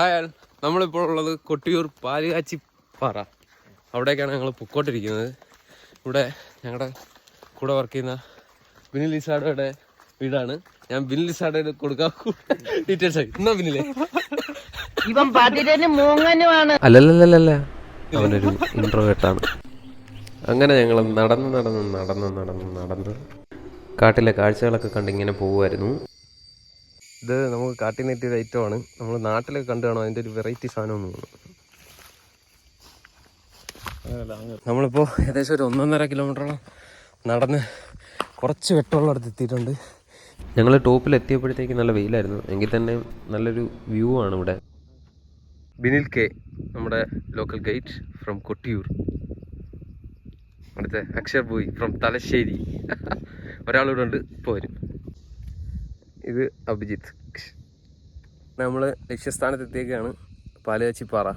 Hi, നമ്മളിപ്പോൾ ഉള്ളത് കൊട്ടിയൂർ പാലുകാച്ചിപ്പാറ. അവിടേക്കാണ് ഞങ്ങൾ പൊക്കോട്ടിരിക്കുന്നത്. ഇവിടെ ഞങ്ങളുടെ കൂടെ വർക്ക് ചെയ്യുന്ന ബിനിൽ ലിസാഡോയുടെ വീടാണ്. ഞാൻ ബിനിൽ ലിസാഡോയുടെ കൊടുക്കാൻ ഡീറ്റെയിൽസ് ആയി. എന്നാ ബിനിലെ അല്ലല്ല, അവനൊരു ഇൻട്രോവേർട്ടാണ്. അങ്ങനെ ഞങ്ങൾ നടന്ന് കാട്ടിലെ കാഴ്ചകളൊക്കെ കണ്ടിങ്ങനെ പോവുമായിരുന്നു. ഇത് നമുക്ക് കാട്ടിൽ നിന്ന് കിട്ടിയ ഐറ്റമാണ്. നമ്മൾ നാട്ടിലൊക്കെ കണ്ടു കാണും. അതിൻ്റെ ഒരു വെറൈറ്റി സാധനമൊന്നും തോന്നുന്നു. നമ്മളിപ്പോൾ ഏകദേശം ഒരു 1.5 കിലോമീറ്ററോളം നടന്ന് കുറച്ച് വെട്ടമുള്ളടത്ത് എത്തിയിട്ടുണ്ട്. ഞങ്ങൾ ടോപ്പിലെത്തിയപ്പോഴത്തേക്ക് നല്ല വെയിലായിരുന്നു. എങ്കിൽ തന്നെ നല്ലൊരു വ്യൂ ആണ് ഇവിടെ. ബിനിൽ കെ, നമ്മുടെ ലോക്കൽ ഗൈഡ് ഫ്രം കൊട്ടിയൂർ. അടുത്ത അക്ഷർ ബോയ് ഫ്രം തലശ്ശേരി. ഒരാളിവിടെ ഉണ്ട്, ഇപ്പോൾ വരും. ഇത് അഭിജിത്ത്. നമ്മൾ ലക്ഷ്യസ്ഥാനത്ത് എത്തിയേക്കാണ്, പാലുകാച്ചിപ്പാറ.